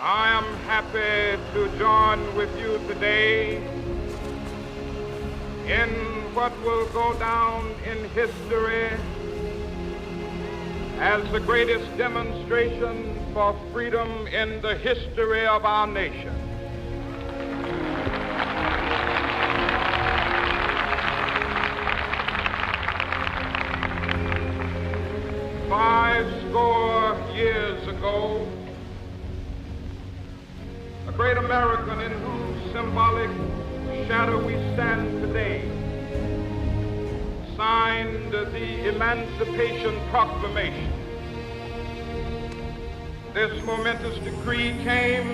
I am happy to join with you today in what will go down in history as the greatest demonstration for freedom in the history of our nation. Fourscore years ago, a great American in whose symbolic shadow we stand today signed the Emancipation Proclamation. This momentous decree came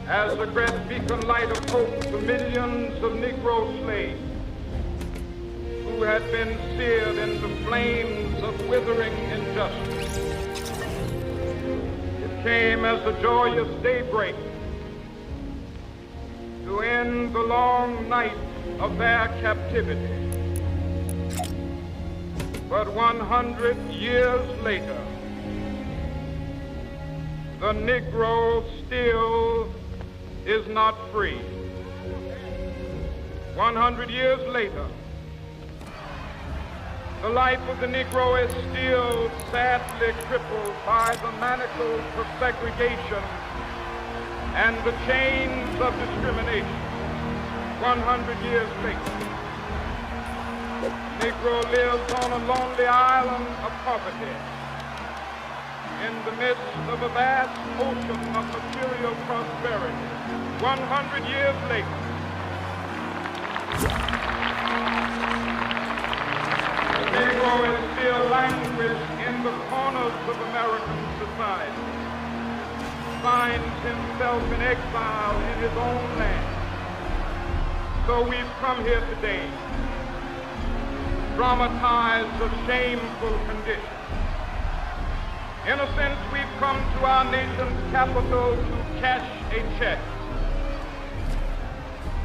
as a great beacon light of hope to millions of Negro slaves who had been seared in the flames of withering injustice. It came as a joyous daybreak to end the long night of their captivity. But 100 years later, the Negro still is not free. 100 years later, the life of the Negro is still sadly crippled by the manacles of segregation and the chains of discrimination. 100 years later, the Negro lives on a lonely island of poverty in the midst of a vast ocean of material prosperity. 100 years later, the Negro is still languished in the corners of American society, finds himself in exile in his own land. So we've come here today, dramatize a shameful condition. In a sense, we've come to our nation's capital to cash a check.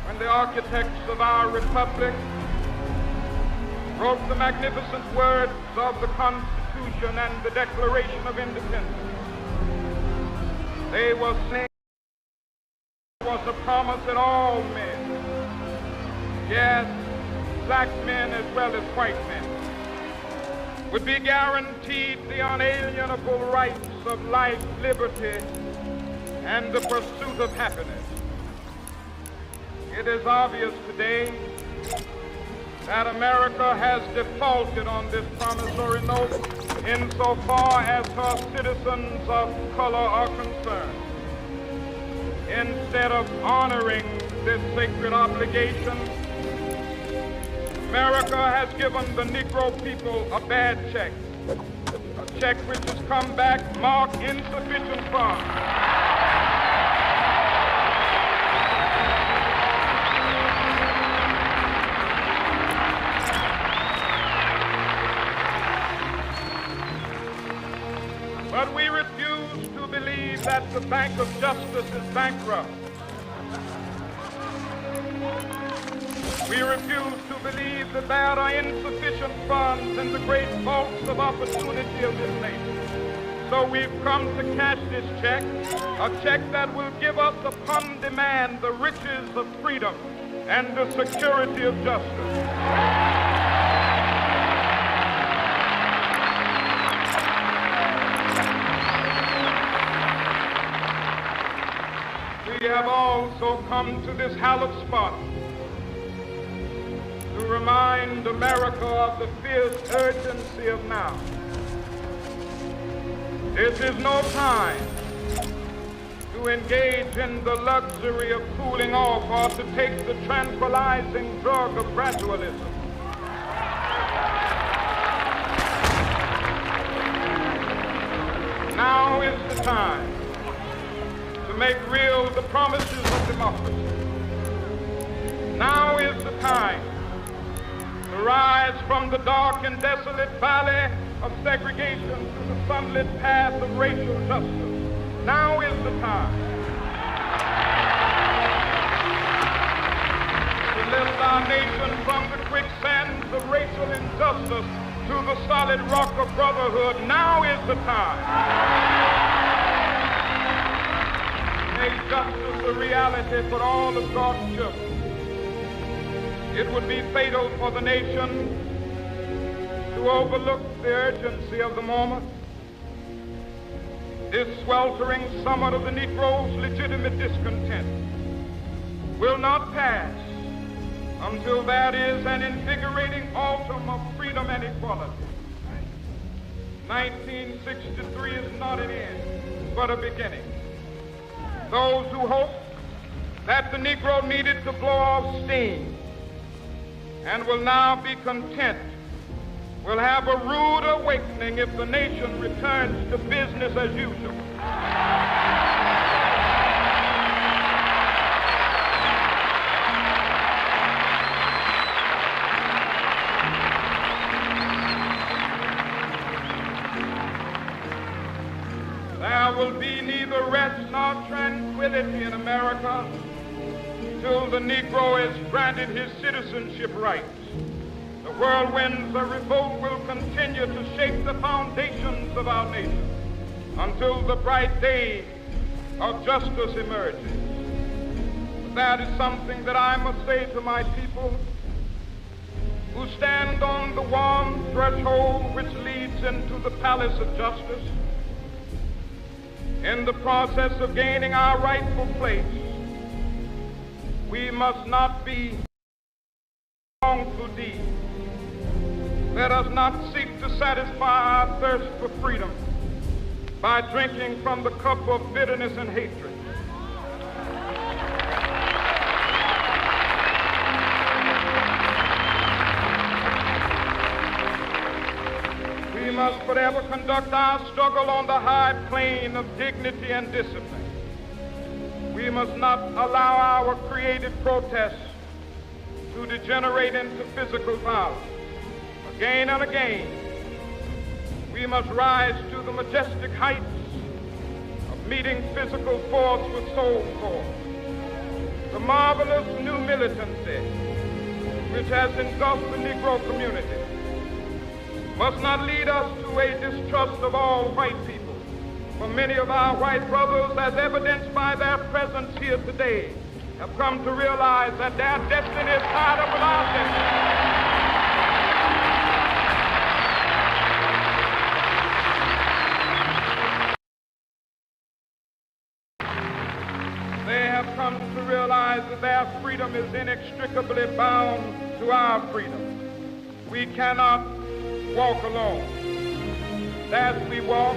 When the architects of our republic wrote the magnificent words of the Constitution and the Declaration of Independence, they were saying there was a promise that all men, yes, black men as well as white men, would be guaranteed the unalienable rights of life, liberty, and the pursuit of happiness. It is obvious today that America has defaulted on this promissory note insofar as her citizens of color are concerned. Instead of honoring this sacred obligation, America has given the Negro people a bad check, a check which has come back marked insufficient funds. But we refuse to believe that the Bank of Justice is bankrupt. We refuse to believe that there are insufficient funds in the great vaults of opportunity of this nation. So we've come to cash this check, a check that will give us upon demand the riches of freedom and the security of justice. We have also come to this hallowed spot to remind America of the fierce urgency of now. This is no time to engage in the luxury of cooling off or to take the tranquilizing drug of gradualism. Now is the time to make real the promises of democracy. Now is the time to rise from the dark and desolate valley of segregation to the sunlit path of racial justice. Now is the time to lift our nation from the quicksands of racial injustice to the solid rock of brotherhood. Now is the time justice a reality for all of God's children. It would be fatal for the nation to overlook the urgency of the moment. This sweltering summit of the Negro's legitimate discontent will not pass until there is an invigorating autumn of freedom and equality. 1963 is not an end, but a beginning. Those who hope that the Negro needed to blow off steam and will now be content will have a rude awakening if the nation returns to business as usual. There will be neither rest nor tranquility in America till the Negro is granted his citizenship rights. The whirlwinds of revolt will continue to shake the foundations of our nation until the bright day of justice emerges. But that is something that I must say to my people who stand on the warm threshold which leads into the palace of justice. In the process of gaining our rightful place, we must not be wrongful deeds. Let us not seek to satisfy our thirst for freedom by drinking from the cup of bitterness and hatred. We must forever conduct our struggle on the high plane of dignity and discipline. We must not allow our creative protests to degenerate into physical violence. Again and again, we must rise to the majestic heights of meeting physical force with soul force. The marvelous new militancy which has engulfed the Negro community must not lead us to a distrust of all white people. For many of our white brothers, as evidenced by their presence here today, have come to realize that their destiny is tied up with our destiny. They have come to realize that their freedom is inextricably bound to our freedom. We cannot walk alone. As we walk,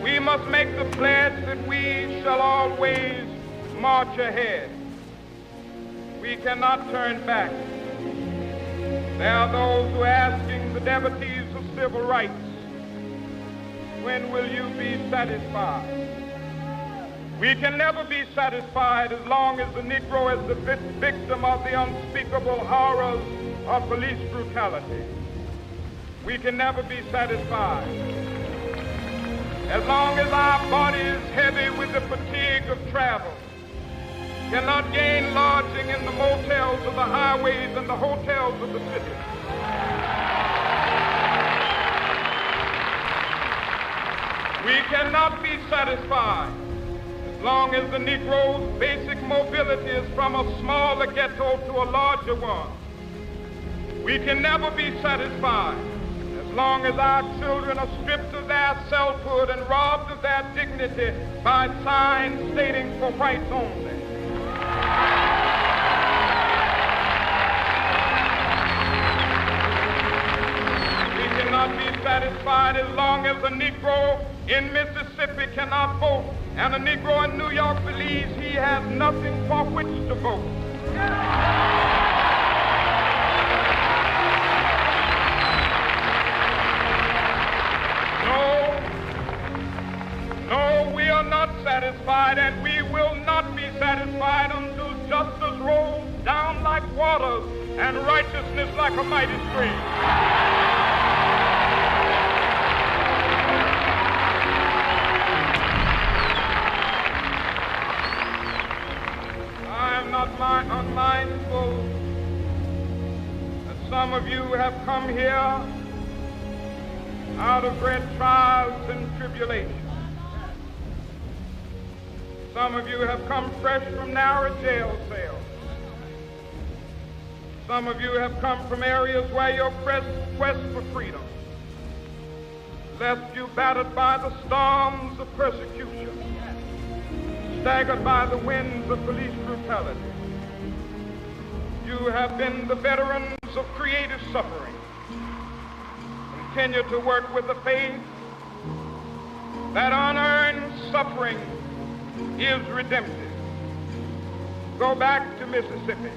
we must make the pledge that we shall always march ahead. We cannot turn back. There are those who are asking the devotees of civil rights, when will you be satisfied? We can never be satisfied as long as the Negro is the victim of the unspeakable horrors of police brutality. We can never be satisfied as long as our body is heavy with the fatigue of travel, cannot gain lodging in the motels of the highways and the hotels of the city. We cannot be satisfied as long as the Negro's basic mobility is from a smaller ghetto to a larger one. We can never be satisfied as long as our children are stripped of their selfhood and robbed of their dignity by signs stating for whites only. We cannot be satisfied as long as the Negro in Mississippi cannot vote and a Negro in New York believes he has nothing for which to vote. No, we are not satisfied, and we will not be satisfied until justice rolls down like waters and righteousness like a mighty stream. I am not unmindful that some of you have come here out of great trials and tribulations. Some of you have come fresh from narrow jail cells. Some of you have come from areas where your quest for freedom left you battered by the storms of persecution, staggered by the winds of police brutality. You have been the veterans of creative suffering. Continue to work with the faith that unearned suffering is redemptive. Go back to Mississippi.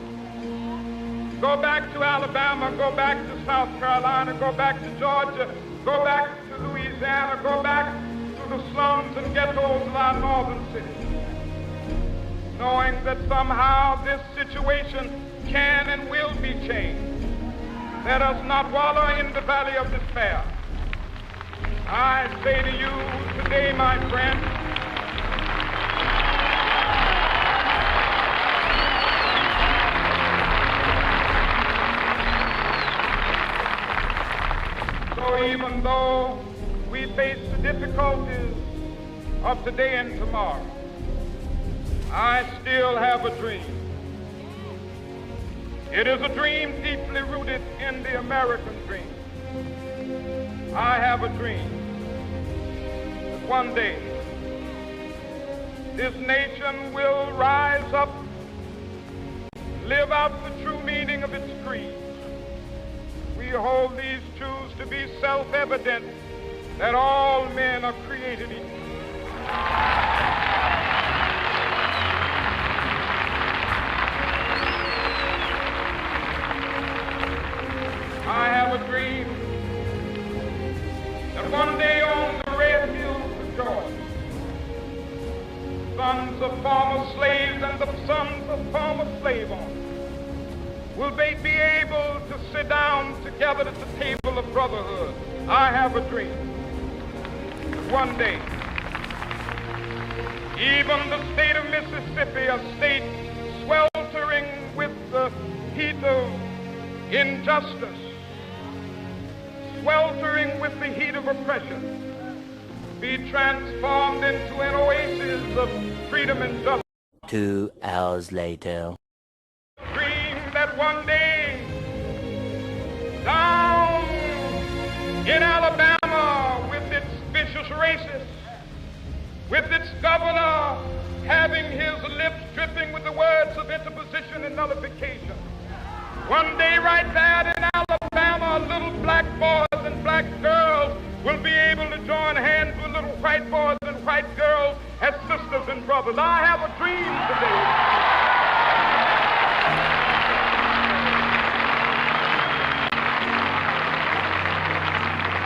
Go back to Alabama. Go back to South Carolina. Go back to Georgia. Go back to Louisiana. Go back to the slums and ghettos of our northern cities, knowing that somehow this situation can and will be changed. Let us not wallow in the valley of despair. I say to you today, my friend, so even though we face the difficulties of today and tomorrow, I still have a dream. It is a dream deeply rooted in the American dream. I have a dream that one day this nation will rise up, live out the true meaning of its creed. We hold these truths to be self-evident, that all men are created equal. I have a dream that one day on the red hills of Georgia, sons of former slaves and the sons of former slave owners will they be able to sit down together at the table of brotherhood. I have a dream that one day, even the state of Mississippi, a state sweltering with the heat of injustice, sweltering with the heat of oppression, be transformed into an oasis of freedom and justice. 2 hours later. Dream that one day, down in Alabama, with its vicious racists, with its governor having his lips dripping with the words of interposition and nullification, one day right there in Alabama, little black boys and black girls will be able to join hands with little white boys and white girls as sisters and brothers. I have a dream today.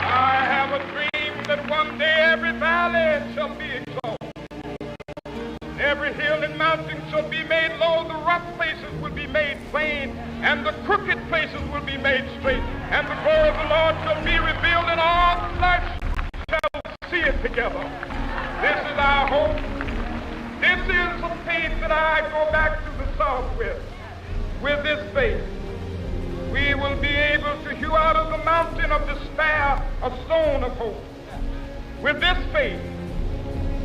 I have a dream that one day every valley shall be exalted. Every hill and mountain shall be made low. The rough places will be made plain, and the crooked places will be made straight. And the glory of the Lord shall be revealed, and all flesh shall see it together. This is our hope. This is the faith that I go back to the South with. With this faith, we will be able to hew out of the mountain of despair a stone of hope. With this faith,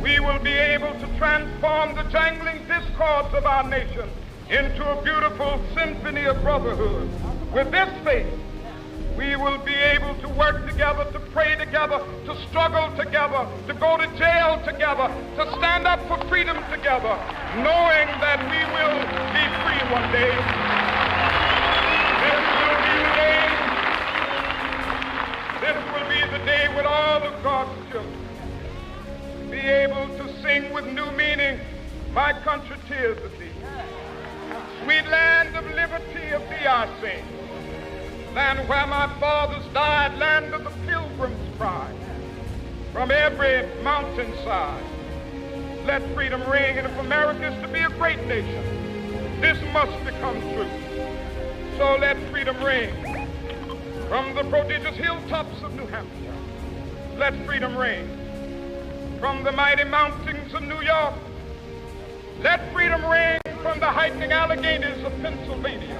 we will be able to transform the jangling discords of our nation into a beautiful symphony of brotherhood. With this faith, we will be able to work together, to pray together, to struggle together, to go to jail together, to stand up for freedom together, knowing that we will be free one day. This will be the day with all of God's children be able to sing with new meaning, my country, tears of thee. Sweet land of liberty, of thee I sing. Land where my fathers died, land of the pilgrim's pride. From every mountainside, let freedom ring. And if America is to be a great nation, this must become true. So let freedom ring. From the prodigious hilltops of New Hampshire, let freedom ring. From the mighty mountains of New York, let freedom ring. From the heightening Alleghenies of Pennsylvania,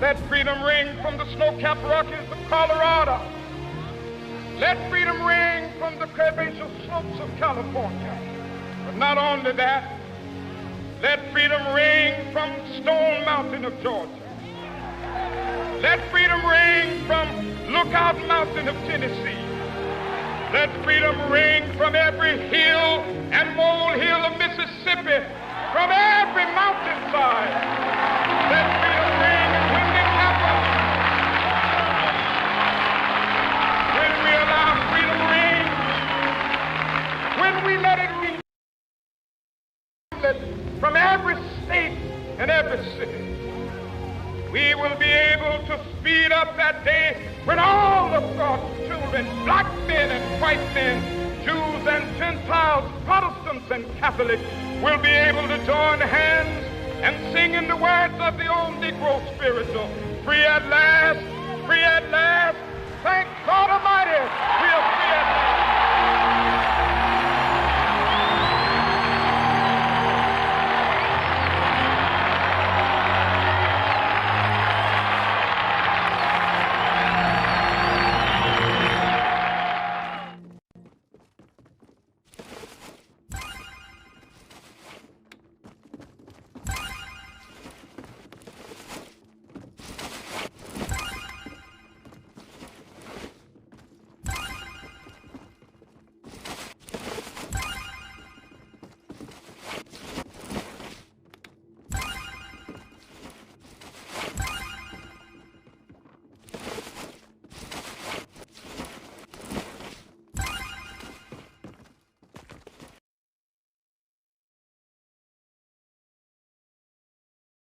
let freedom ring. From the snow-capped Rockies of Colorado, let freedom ring. From the curvaceous slopes of California. But not only that, Let freedom ring from Stone Mountain of Georgia. Let freedom ring from Lookout Mountain of Tennessee. Let freedom ring from every hill and molehill of Mississippi, from every mountainside. Let freedom ring when it happens. When we allow freedom ring, when we let it ring from every state and every city, we will be able to speed up that day when all of God's children, black men and white men, Jews and Gentiles, Protestants and Catholics, will be able to join hands and sing in the words of the old Negro spiritual, free at last, thank God Almighty, we have